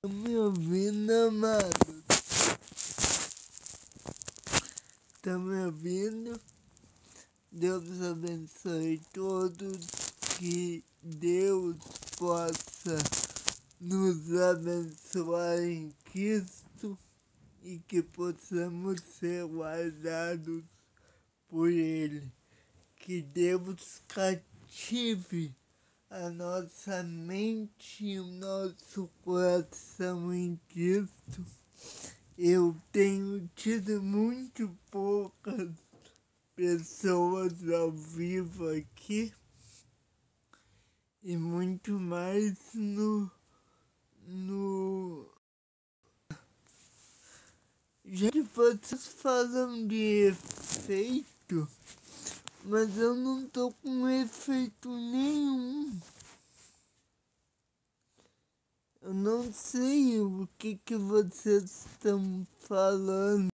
me ouvindo, amado? Tá me ouvindo? Deus abençoe todos, que Deus possa nos abençoar em Cristo e que possamos ser guardados por Ele. Que Deus cative a nossa mente e o nosso coração em Cristo. Eu tenho tido muito poucas pessoas ao vivo aqui e muito mais já que vocês falam de efeito, mas eu não tô com efeito nenhum. Eu não sei o que vocês estão falando.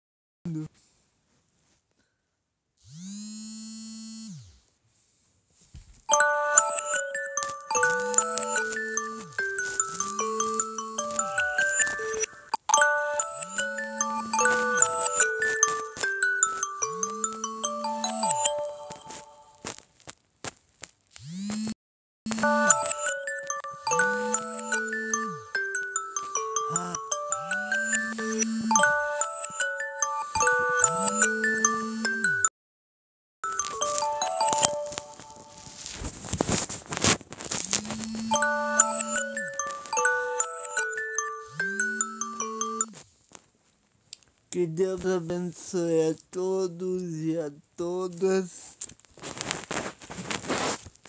Que Deus abençoe a todos e a todas.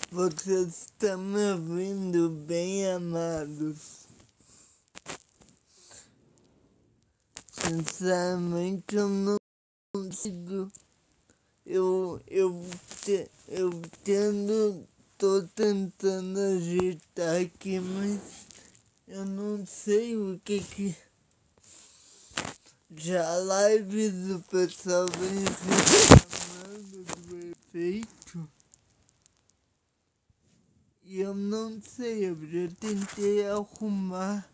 Vocês estão me ouvindo bem, amados? Sinceramente, eu não consigo. Tô tentando agitar aqui, mas eu não sei o que. Já lives do pessoal vem reclamando do efeito. E eu não sei, eu já tentei arrumar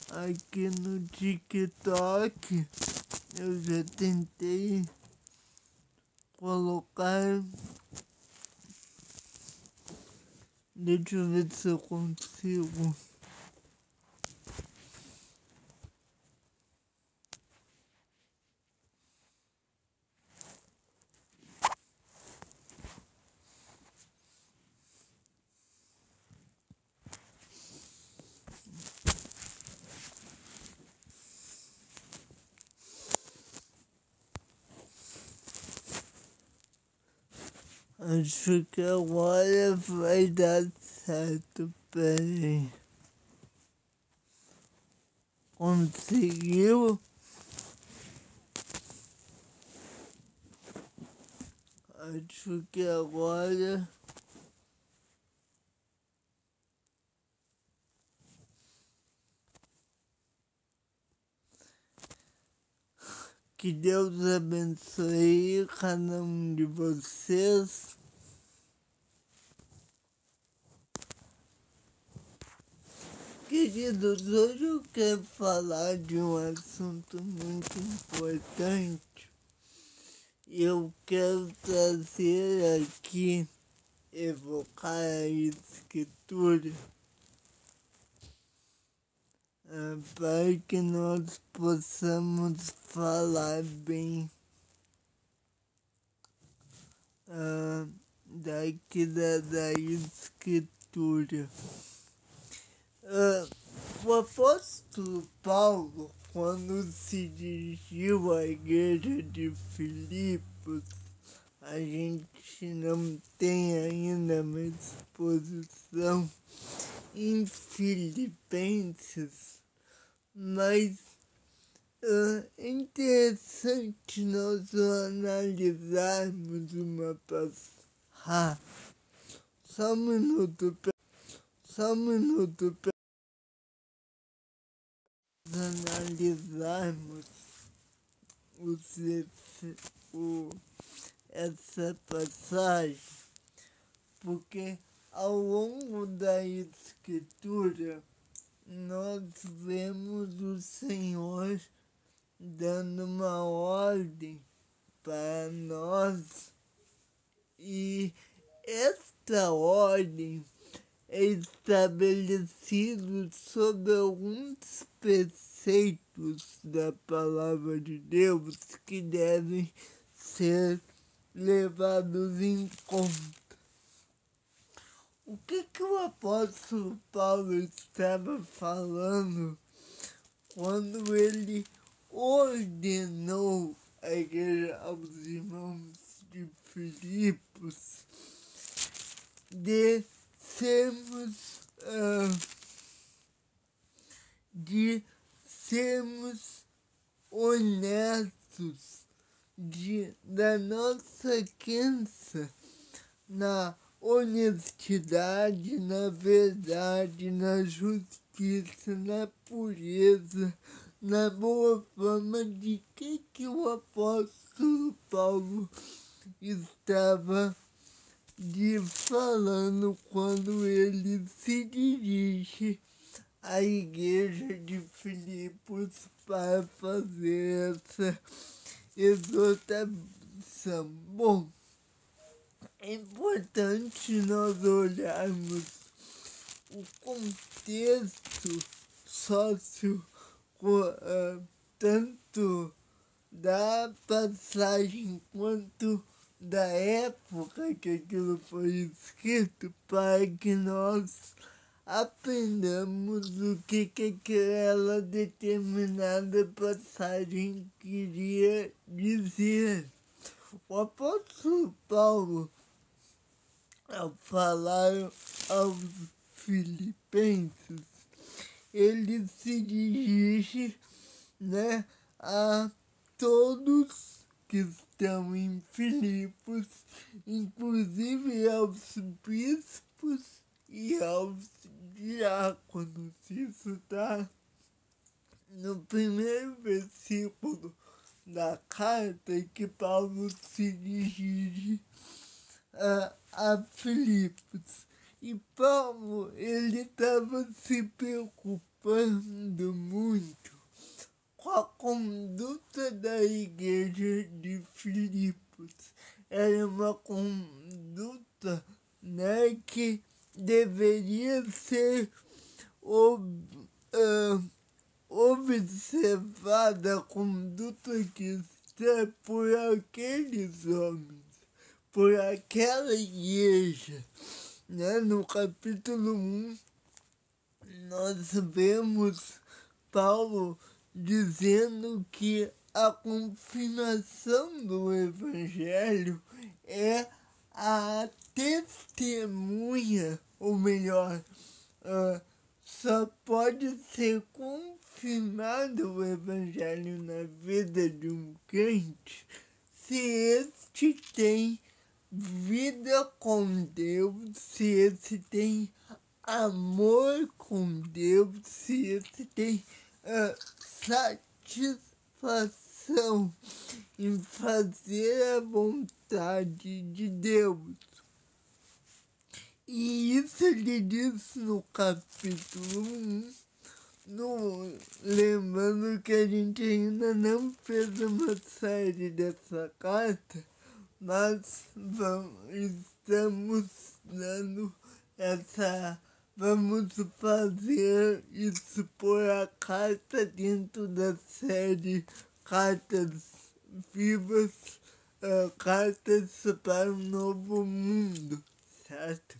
aqui no TikTok. Eu já tentei colocar. Deixa eu ver se eu consigo. Acho que agora vai dar certo. Peraí. Conseguiu? Acho que agora. Que Deus abençoe cada um de vocês. Queridos, hoje eu quero falar de um assunto muito importante. Eu quero trazer aqui, evocar a Escritura, para que nós possamos falar bem da Escritura. O apóstolo Paulo, quando se dirigiu à igreja de Filipos, a gente não tem ainda uma exposição em Filipenses, mas é interessante nós analisarmos uma passagem. Só um minuto, analisarmos essa passagem, porque ao longo da Escritura nós vemos o Senhor dando uma ordem para nós, e esta ordem é estabelecida sobre alguns preceitos da palavra de Deus que devem ser levados em conta. O que o apóstolo Paulo estava falando quando ele ordenou a igreja aos irmãos de Filipos de sermos honestos, da nossa crença na honestidade, na verdade, na justiça, na pureza, na boa fama. De que o apóstolo Paulo estava falando quando ele se dirige à igreja de Filipos para fazer essa exortação? Bom, é importante nós olharmos o contexto tanto da passagem quanto da época que aquilo foi escrito, para que nós aprendamos o que aquela determinada passagem queria dizer. O apóstolo Paulo, ao falar aos filipenses, ele se dirige, a todos que estão em Filipos, inclusive aos bispos e aos diáconos. Isso está no primeiro versículo da carta que Paulo se dirige a Filipos. E Paulo, ele estava se preocupando muito com a conduta da igreja de Filipos. Era uma conduta, que deveria ser observada, a conduta cristã por aqueles homens, por aquela igreja. No capítulo 1, nós vemos Paulo dizendo que a confirmação do Evangelho é a testemunha, ou melhor, só pode ser confirmado o Evangelho na vida de um crente se este tem vida com Deus, se esse tem amor com Deus, se esse tem satisfação em fazer a vontade de Deus. E isso ele diz no capítulo 1, lembrando que a gente ainda não fez uma série dessa carta, mas estamos dando vamos fazer isso por a carta dentro da série Cartas Vivas, Cartas para um Novo Mundo, certo?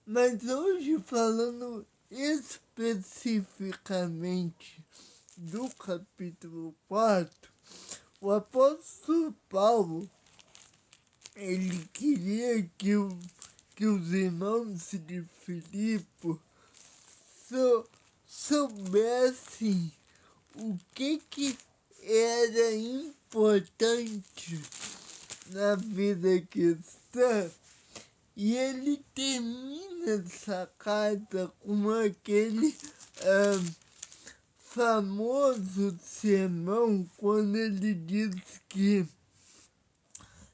Mas hoje, falando especificamente do capítulo 4, o apóstolo Paulo, ele queria que os irmãos de Filipe soubessem o que era importante na vida cristã. E ele termina essa carta com aquele famoso sermão, quando ele diz que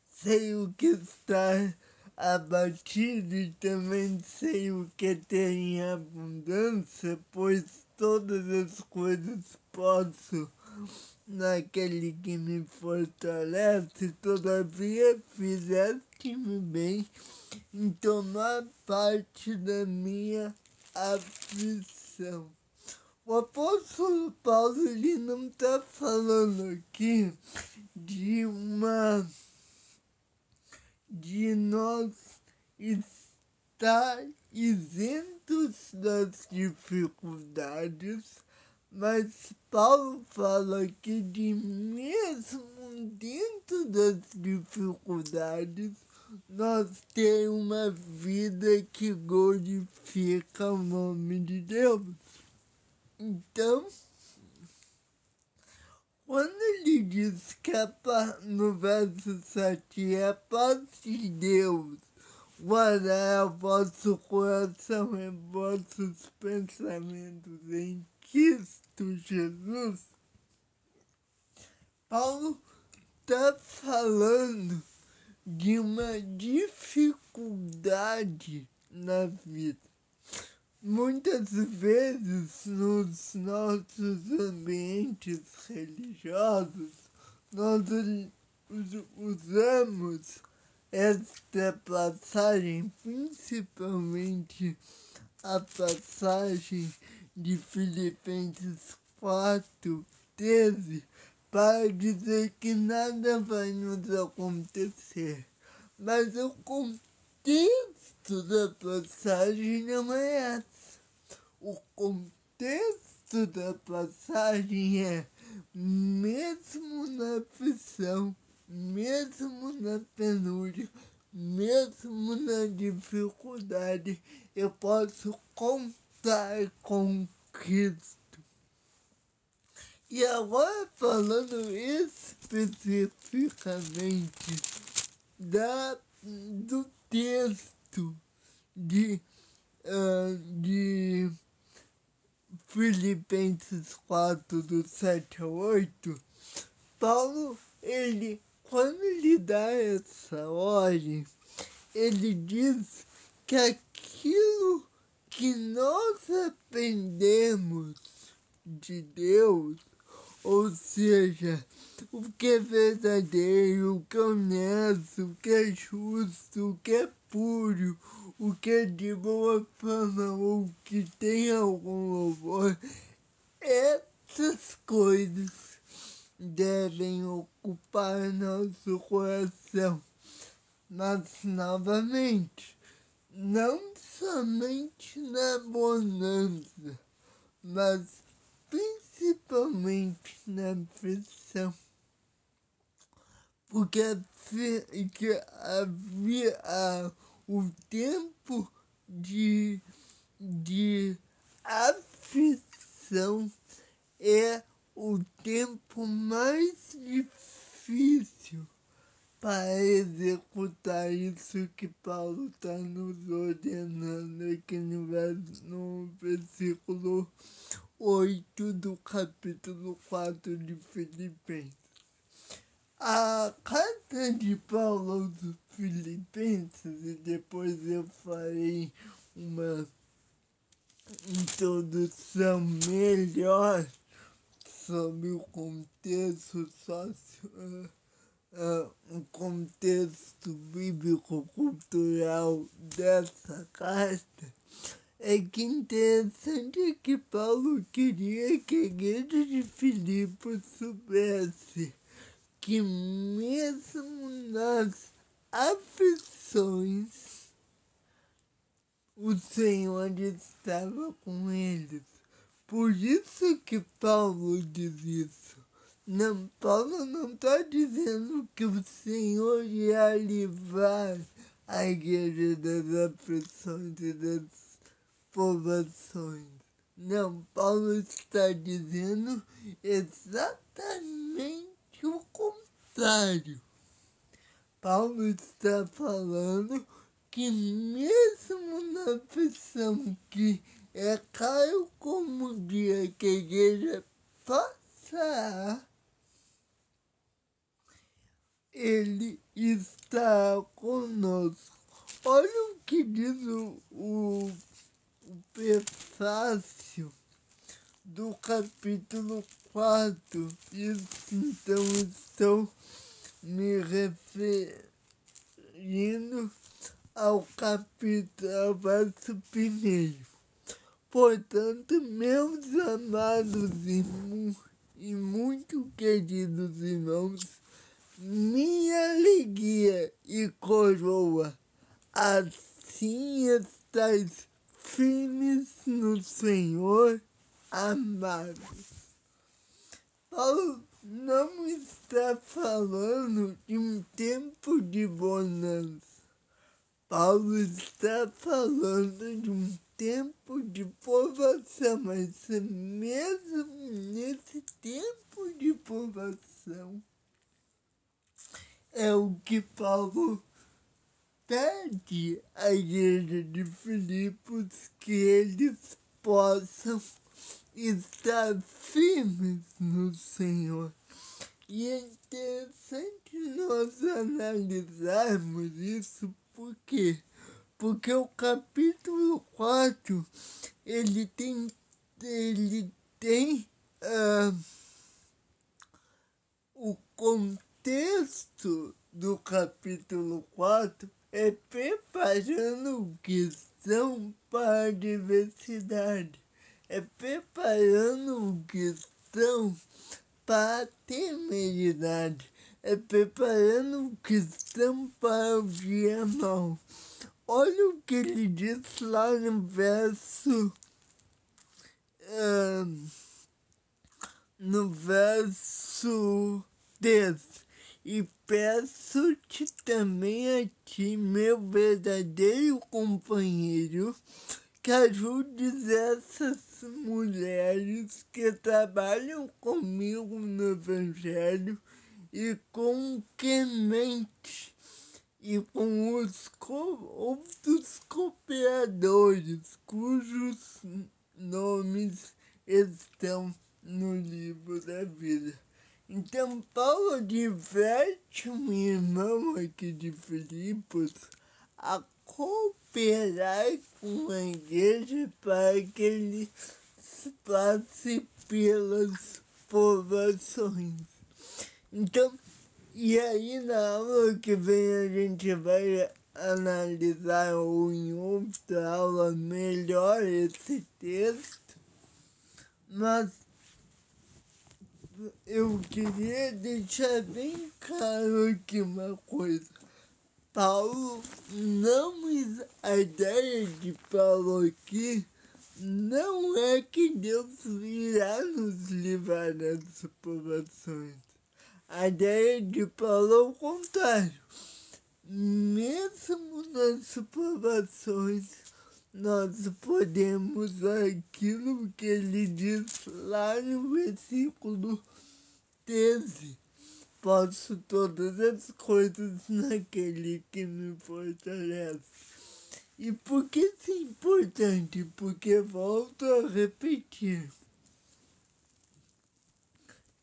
sei o que está abatido e também sei o que é ter em abundância, pois todas as coisas posso naquele que me fortalece. Todavia fizeste-me bem em tomar parte da minha aflição. O apóstolo Paulo, ele não está falando aqui de nós estar isentos das dificuldades, mas Paulo fala que de mesmo dentro das dificuldades nós ter uma vida que glorifica o nome de Deus. Então, quando ele diz que no verso 7, a paz de Deus guardará o vosso coração e vossos pensamentos em Cristo Jesus, Paulo está falando de uma dificuldade na vida. Muitas vezes nos nossos ambientes religiosos, nós usamos esta passagem, principalmente a passagem de Filipenses 4:13, para dizer que nada vai nos acontecer. Mas o contexto da passagem não é essa. O contexto da passagem é, mesmo na aflição, mesmo na penúria, mesmo na dificuldade, eu posso contar com Cristo. E agora, falando especificamente do texto de Filipenses 4, do 7 ao 8, Paulo, quando ele dá essa ordem, ele diz que aquilo que nós aprendemos de Deus, ou seja, o que é verdadeiro, o que é honesto, o que é justo, o que é puro, o que é de boa fama, ou que tem algum louvor, essas coisas devem ocupar nosso coração. Mas, novamente, não somente na bonança, mas principalmente na aflição. Porque o tempo de aflição é o tempo mais difícil para executar isso que Paulo está nos ordenando aqui no versículo 8 do capítulo 4 de Filipenses. A carta de Paulo aos Filipenses, e depois eu farei uma introdução melhor sobre o contexto o contexto bíblico-cultural dessa carta. É que interessante que Paulo queria que a igreja de Filipos soubesse que mesmo nas aflições o Senhor estava com eles. Por isso que Paulo diz isso. Não, Paulo não está dizendo que o Senhor ia livrar a igreja das aflições e das provações. Não, Paulo está dizendo exatamente o contrário. Paulo está falando que mesmo na aflição que é claro como o dia que a igreja passará, ele está conosco. Olha o que diz o prefácio do capítulo 4. Isso, então, estou me referindo ao capítulo, ao verso primeiro. Portanto, meus amados e muito queridos irmãos, minha alegria e coroa, assim estáis firmes no Senhor, amados. Paulo não está falando de um tempo de bonança. Paulo está falando de um tempo de provação, mas mesmo nesse tempo de provação, é o que Paulo pede à igreja de Filipos, que eles possam estar firmes no Senhor. E é interessante nós analisarmos isso, por quê? Porque o capítulo 4, ele tem o contexto do capítulo 4 é preparando o cristão para a diversidade, é preparando o cristão para a temeridade, é preparando o cristão para o dia mau. Olha o que ele diz lá no verso 3. E peço-te também a ti, meu verdadeiro companheiro, que ajudes essas mulheres que trabalham comigo no Evangelho e com Clemente e com os outros cooperadores cujos nomes estão no livro da vida. Então, Paulo adverte um irmão aqui de Filipos a cooperar com a igreja para que ele passe pelas provações. Então, e aí na aula que vem a gente vai analisar, ou em outra aula, melhor esse texto, mas eu queria deixar bem claro aqui uma coisa. Paulo não, a ideia de Paulo aqui não é que Deus irá nos livrar das provações. A ideia de Paulo é o contrário. Mesmo nas provações, nós podemos, aquilo que ele diz lá no versículo 13, posso todas as coisas naquele que me fortalece. E por que isso é importante? Porque, volto a repetir,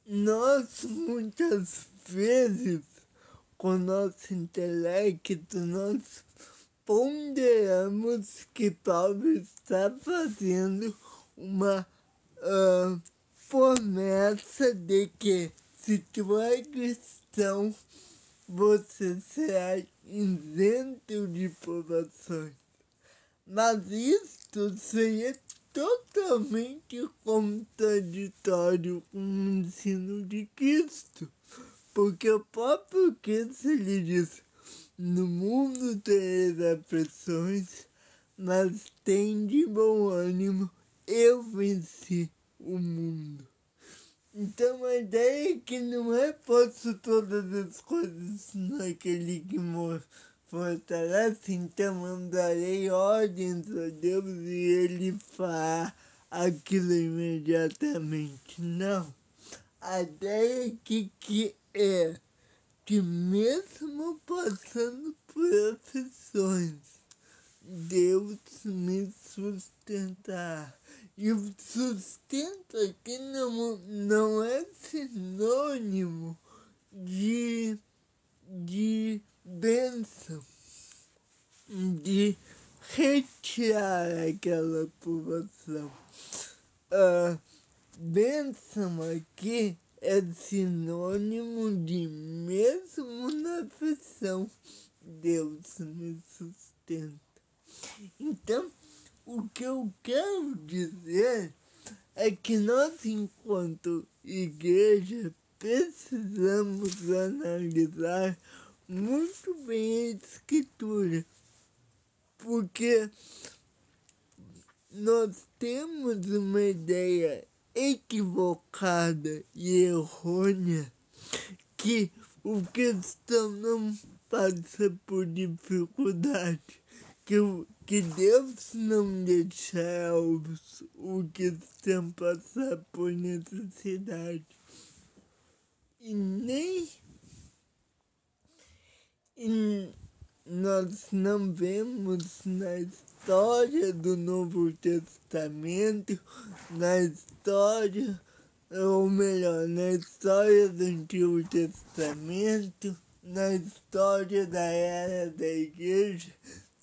nós muitas vezes, com nosso intelecto, nós ponderamos que Paulo está fazendo uma promessa de que, se tu é cristão, você será isento de provações. Mas isto seria totalmente contraditório com o ensino de Cristo. Porque o próprio Cristo lhe diz: no mundo tereis aflições, mas tem de bom ânimo, eu venci o mundo. Então a ideia é que não é posso todas as coisas naquele que fortalece, então eu darei ordens a Deus e ele fará aquilo imediatamente. Não. A ideia que é que mesmo passando por aflições, Deus me sustentará. E o sustento aqui não é sinônimo de bênção, de retirar aquela população. Bênção aqui é sinônimo de mesmo na aflição, Deus me sustenta. Então, o que eu quero dizer é que nós, enquanto igreja, precisamos analisar muito bem a Escritura, porque nós temos uma ideia equivocada e errônea que o cristão não passa por dificuldade, que Deus não deixa o cristão passar por necessidade. Nós não vemos na história do Novo Testamento, na história do Antigo Testamento, na história da era da igreja,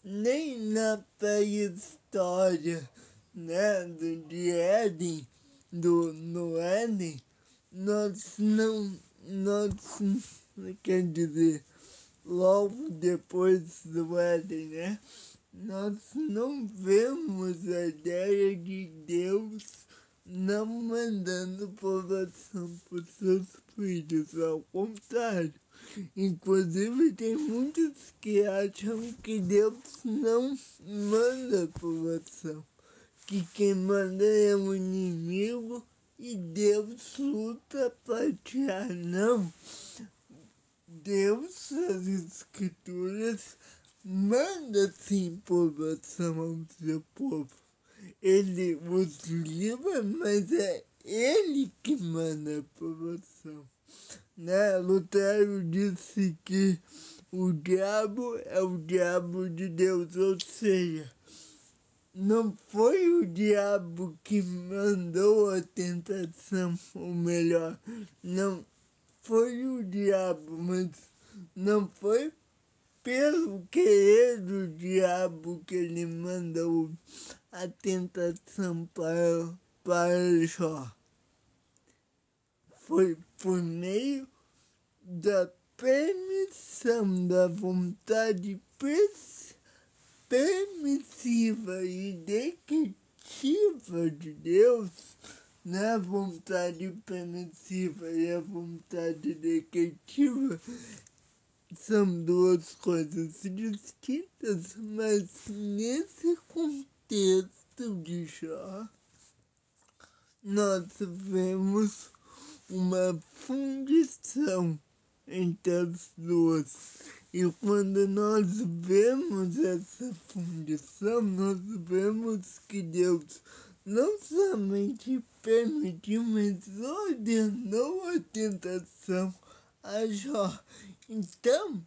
nem na pré-história, né, de Éden, no Éden, quer dizer, logo depois do Éden, né? Nós não vemos a ideia de Deus não mandando provação para os seus filhos, ao contrário. Inclusive, tem muitos que acham que Deus não manda provação, que quem manda é o inimigo e Deus luta para tirar. Não. Deus, as Escrituras, manda sim provação ao seu povo. Ele os livra, mas é Ele que manda a provação. Né? Lutero disse que o diabo é o diabo de Deus, ou seja, não foi o diabo que mandou a tentação, ou melhor, não foi o diabo, mas não foi pelo querer do diabo que ele mandou a tentação para Jó. Foi por meio da permissão da vontade permissiva e decretiva de Deus, na vontade permissiva e a vontade decretiva são duas coisas distintas, mas nesse contexto de Jó, nós vemos uma fundição entre as duas. E quando nós vemos essa fundição, nós vemos que Deus não somente permitiu, mas ordenou a tentação a Jó. Então,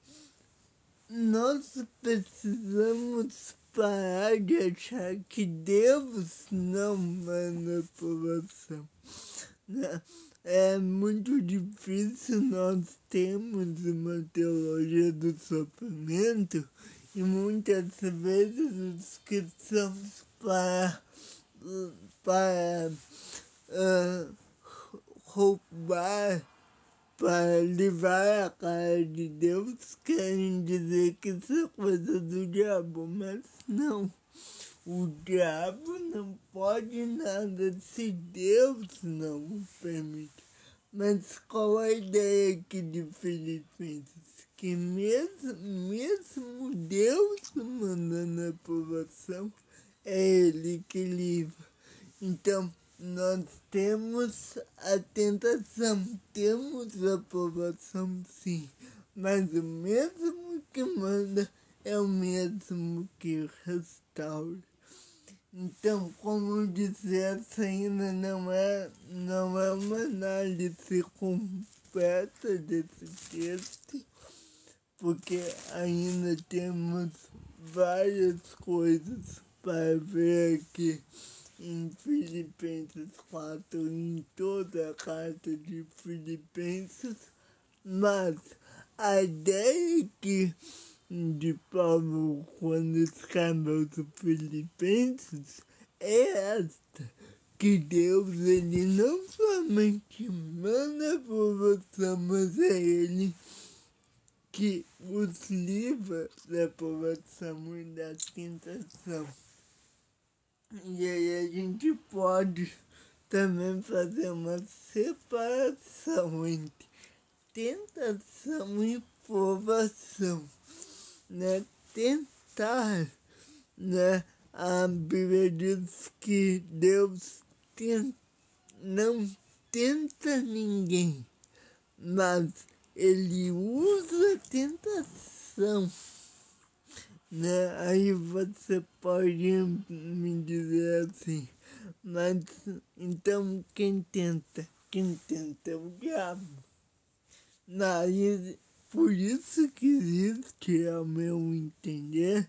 nós precisamos parar de achar que Deus não manda provação. É muito difícil nós termos uma teologia do sofrimento e muitas vezes os cristãos para roubar, para livrar a cara de Deus, querem dizer que isso é coisa do diabo, mas não. O diabo não pode nada se Deus não o permite. Mas qual a ideia aqui de Filipenses? Que mesmo Deus mandando a provação, é Ele que livra. Então, nós temos a tentação, temos a provação sim, mas o mesmo que manda é o mesmo que restaura. Então, como disse, essa ainda não é uma análise completa desse texto, porque ainda temos várias coisas para ver aqui em Filipenses 4, em toda a carta de Filipenses, mas a ideia é que de Paulo quando escreveu os Filipenses é esta, que Deus ele não somente manda aprovação, mas é Ele que os livra da aprovação e da tentação. E aí a gente pode também fazer uma separação entre tentação e provação, né? Tentar, né? A Bíblia diz que Deus não tenta ninguém, mas Ele usa a tentação, né? Aí você pode me dizer assim, mas então quem tenta? Quem tenta é o diabo. Por isso que existe, ao meu entender,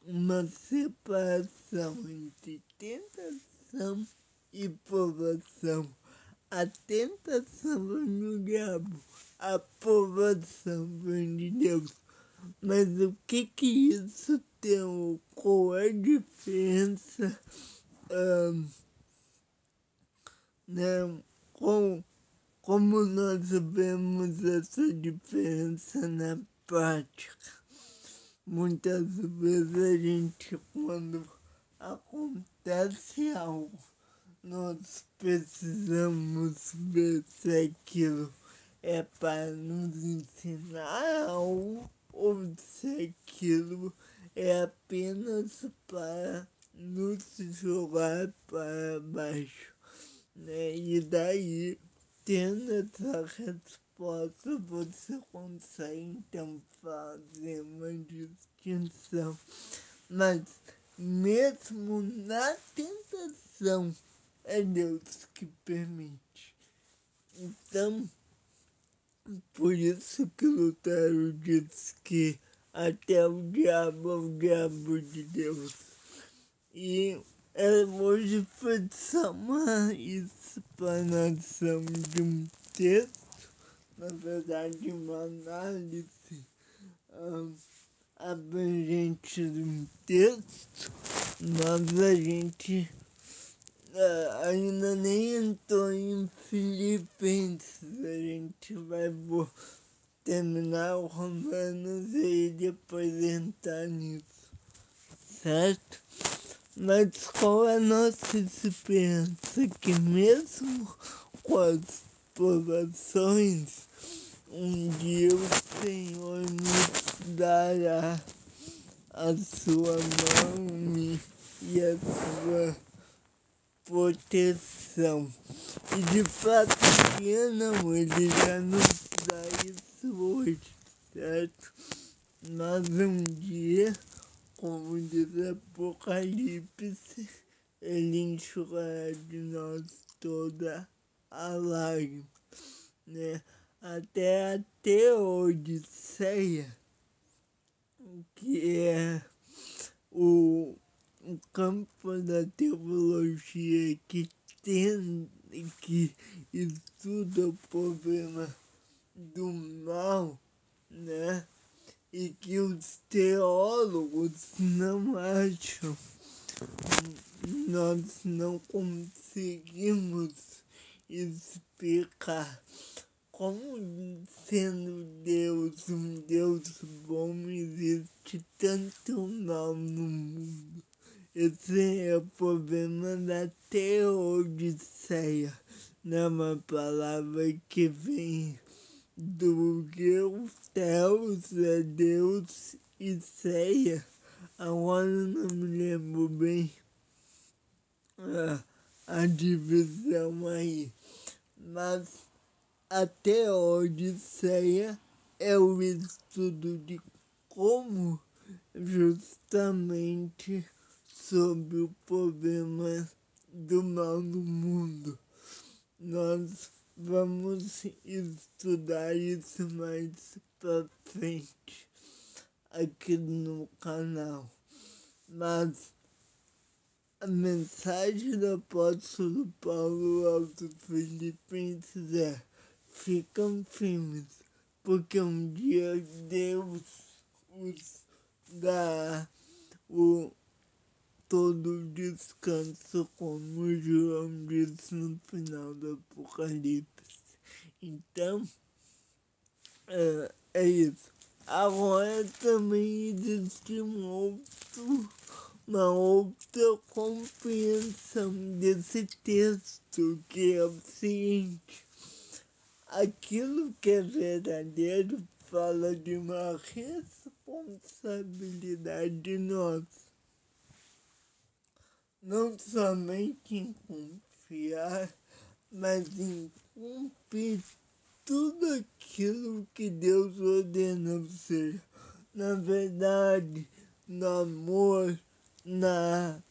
uma separação entre tentação e provação. A tentação vem do diabo, a provação vem de Deus. Mas o que isso tem? Qual é a diferença, né? Como nós vemos essa diferença na prática? Muitas vezes a gente, quando acontece algo, nós precisamos ver se aquilo é para nos ensinar algo ou se aquilo é apenas para nos jogar para baixo, né? E daí, tendo essa resposta, você consegue então fazer uma distinção. Mas mesmo na tentação, é Deus que permite. Então, por isso que Lutero diz que até o diabo é o diabo de Deus. E hoje foi só uma explanação de um texto, na verdade uma análise abrangente de um texto, mas a gente ainda nem entrou em Filipenses. A gente vai terminar o Romanos e depois entrar nisso, certo? Mas qual é a nossa esperança? Que mesmo com as provações, um dia o Senhor nos dará a sua mão e a sua proteção. E de fato, não, ele já nos dá isso hoje, certo? Mas um dia, como diz Apocalipse, ele enxugará de nós toda a lágrima, né? Até a Teodiceia, que é o campo da teologia que estuda o problema do mal, né? E que os teólogos não acham. Nós não conseguimos explicar como, sendo Deus um Deus bom, existe tanto mal no mundo. Esse é o problema da Teodiceia, né? Uma palavra que vem do grego Theos, é Deus, e Ceia. Agora não me lembro bem a divisão aí. Mas a Teodiceia é o estudo de como justamente sobre o problema do mal no mundo. Nós vamos estudar isso mais pra frente aqui no canal. Mas a mensagem do apóstolo Paulo aos Filipenses é: ficam firmes, porque um dia Deus dar todo o descanso, como João disse no final do Apocalipse. Então, é isso. Agora também existe uma outra compreensão desse texto, que é o seguinte: aquilo que é verdadeiro fala de uma responsabilidade nossa, não somente em confiar, mas em cumprir tudo aquilo que Deus ordena, ou seja, na verdade, no amor, na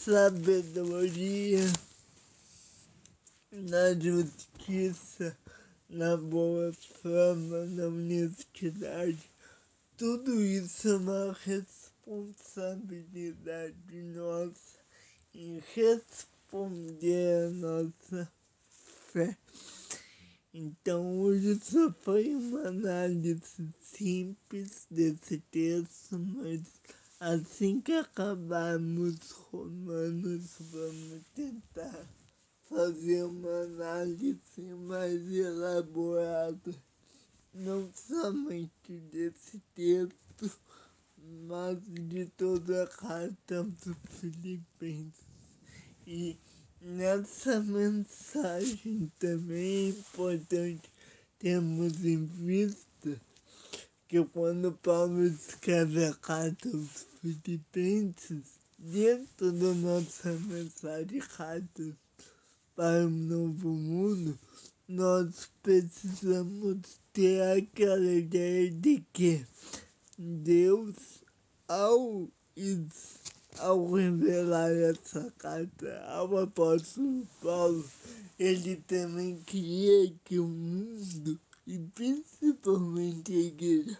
sabedoria, na justiça, na boa fama, na honestidade. Tudo isso é uma responsabilidade nossa em responder a nossa fé. Então hoje só foi uma análise simples desse texto, mas assim que acabarmos Romanos, vamos tentar fazer uma análise mais elaborada, não somente desse texto, mas de toda a carta dos Filipenses. E nessa mensagem também é importante termos em vista que quando Paulo escreve a carta aos Filipenses, dentro da nossa mensagem Carta para o Novo Mundo, nós precisamos ter aquela ideia de que Deus, ao revelar essa carta ao apóstolo Paulo, ele também queria que o mundo, e principalmente a igreja,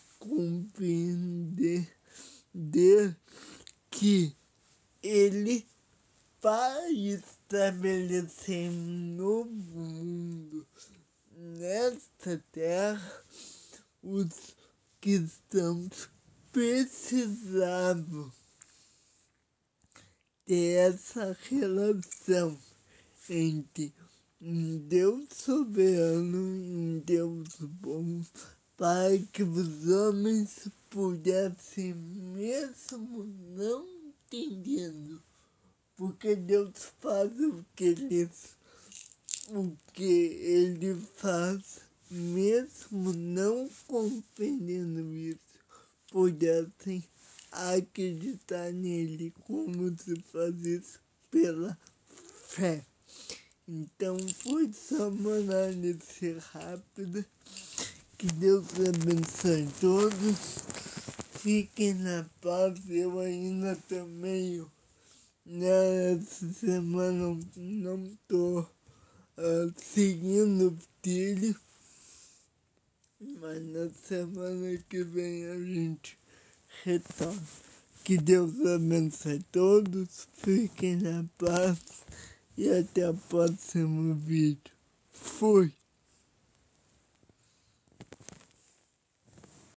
compreender que ele, para estabelecer um novo mundo nesta terra, os cristãos precisavam ter essa relação entre um Deus soberano e um Deus bom, para que os homens pudessem, mesmo não entendendo, porque Deus faz o que ele faz, mesmo não compreendendo isso, pudessem acreditar nele, como se faz isso pela fé. Então foi só uma análise rápida. Que Deus abençoe todos. Fiquem na paz. Eu ainda também, nessa semana, não estou seguindo o trilho, mas na semana que vem a gente retorna. Que Deus abençoe todos. Fiquem na paz. E até o próximo vídeo. Fui!